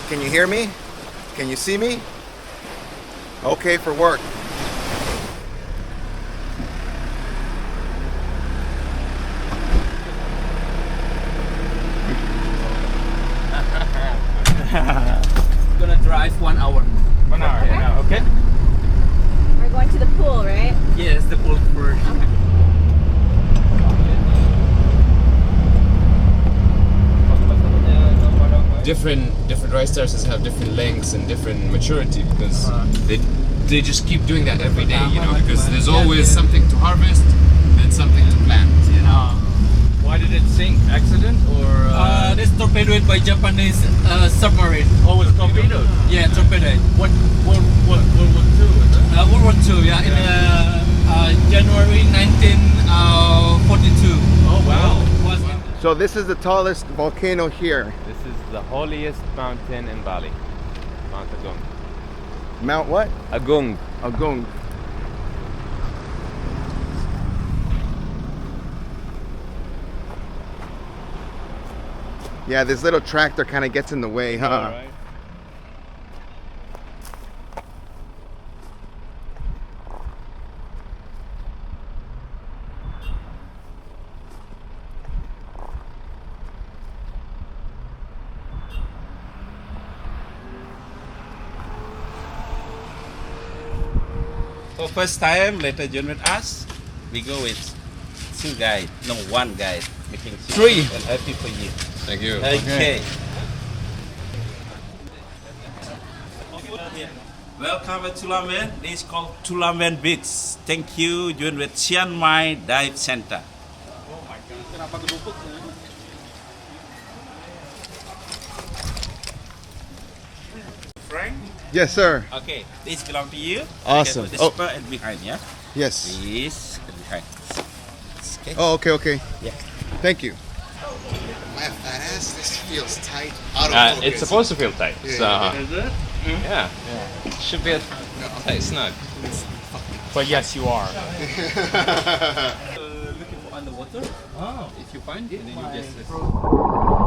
Can you hear me? Can you see me? Okay for work. Gonna drive 1 hour. 1 hour, yeah, okay. We're going to the pool, right? Yes, the pool first. Different rice terraces have different lengths and different maturity because they just keep doing that every day, you know, because there's always something to harvest and something to plant, you know. Why did it sink? Accident or? This torpedoed by Japanese submarine. Oh, it was torpedoed? Yeah, torpedoed. What World War II, is it? World War II, yeah, in January 1942. Oh, wow. So this is the tallest volcano here. This is the holiest mountain in Bali, Mount Agung. Mount what? Agung. Agung. Yeah, this little tractor kind of gets in the way, huh? All right. So first time, later join with us, we go with 2 guys, no 1 guy, making sure 3. and happy for you. Thank you. Okay. Welcome to Tulamen. This is called Tulamen Beach. Thank you. Join with Chiang Mai Dive Center. Frank? Yes, sir. Okay, this belong to you. Awesome. Okay, Oh. the spur and behind, yeah? Yes. This and behind. Okay. Oh, okay, okay. Yeah. Thank you. My fat ass, this feels tight. It's supposed to feel tight. Yeah, So, Is it? yeah. Should be a tight snug. But yes, you are. Looking for underwater. Oh. If you find it, then you just.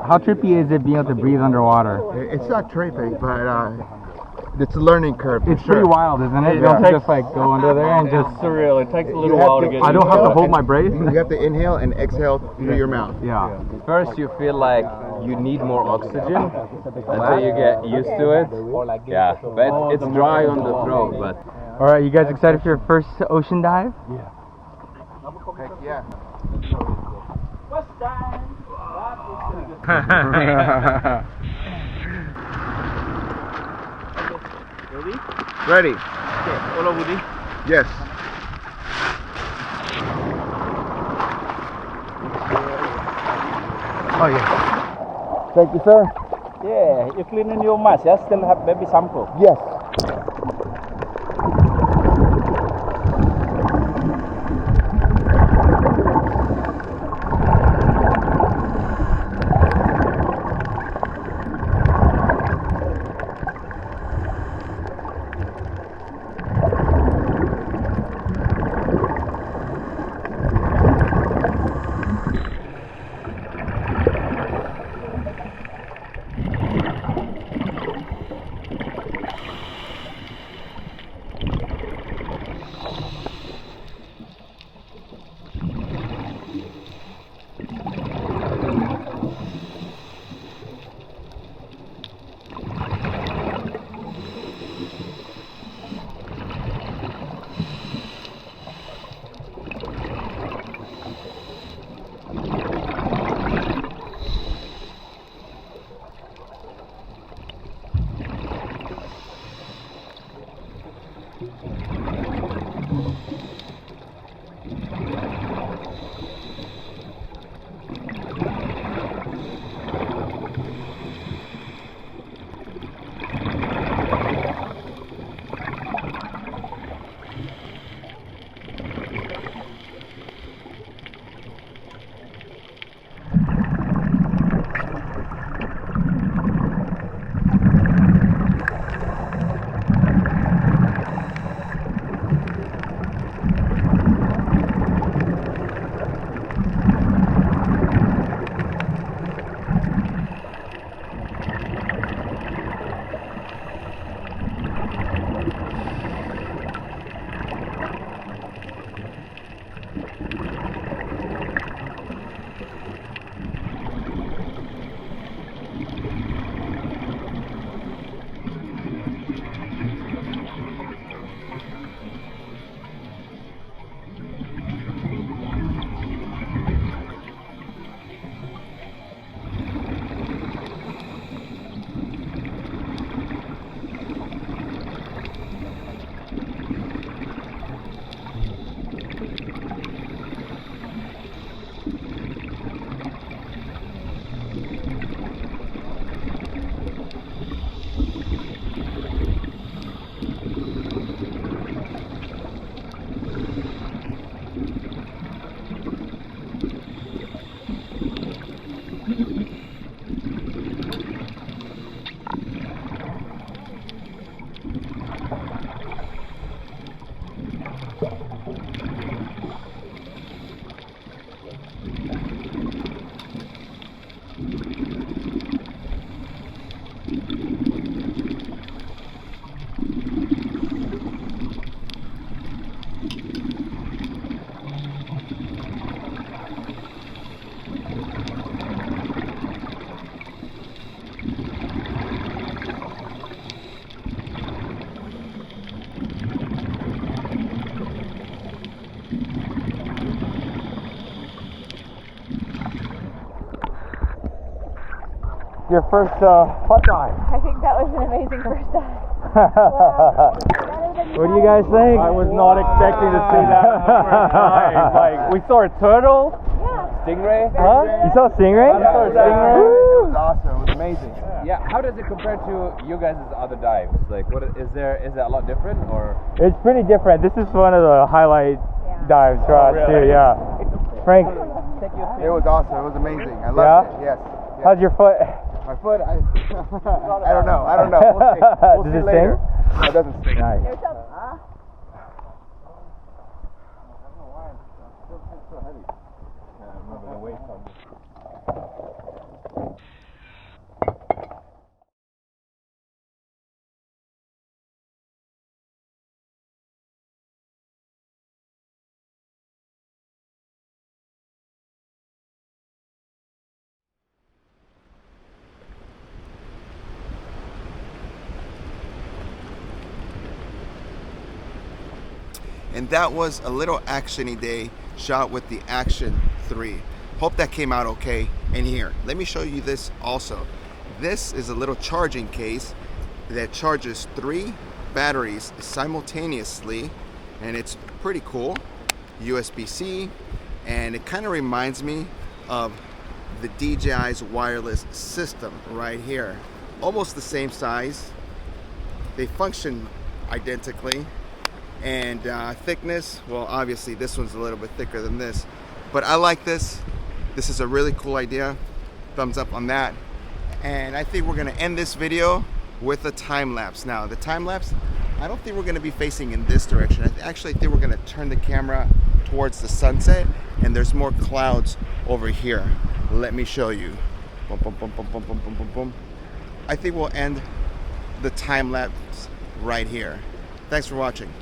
How trippy is it being able to breathe underwater? It's not trippy, but it's a learning curve. It's pretty wild, isn't it? You don't just like go under there and just Surreal. It takes a You little have while to- to get I don't into have to it. hold my breath. You have to inhale and exhale through your mouth. Yeah. First, you feel like you need more oxygen until you get used to it. Yeah, but it's dry on the throat. But All right, you guys excited for your first ocean dive? Heck yeah. Ready? Okay, follow Woody. Yes. Oh yeah. Thank you, sir. Yeah, you cleaning your mask, yeah? Still have baby sample. Yes. Your first hot dive. I think that was an amazing first dive. What do you guys think? I was not expecting to see that. Like, we saw a turtle. Stingray? Huh? You saw a stingray? I saw a stingray. It was awesome. It was amazing. Yeah, how does it compare to you guys' other dives? Like, what is that a lot different or? It's pretty different. This is one of the highlight dives for us too. Yeah. Frank, It was awesome. It was amazing. I loved it. Yes. how's your foot? My foot, I don't know. We'll see. We'll Does see it later. sting? No, it doesn't sting. Nice. And that was a little action-y day shot with the Action 3. Hope that came out okay. And here, let me show you this also. This is a little charging case that charges 3 batteries simultaneously, and it's pretty cool. USB-C, and it kind of reminds me of the DJI's wireless system right here. Almost the same size. They function identically. And thickness, well, obviously this one's a little bit thicker than this, but I like this. This is a really cool idea. Thumbs up on that. And I think we're gonna end this video with a time lapse. Now, the time lapse, I don't think we're gonna be facing in this direction. I actually think we're gonna turn the camera towards the sunset, and there's more clouds over here. Let me show you. Boom, boom, boom, boom, boom, boom, boom, boom, boom. I think we'll end the time lapse right here. Thanks for watching.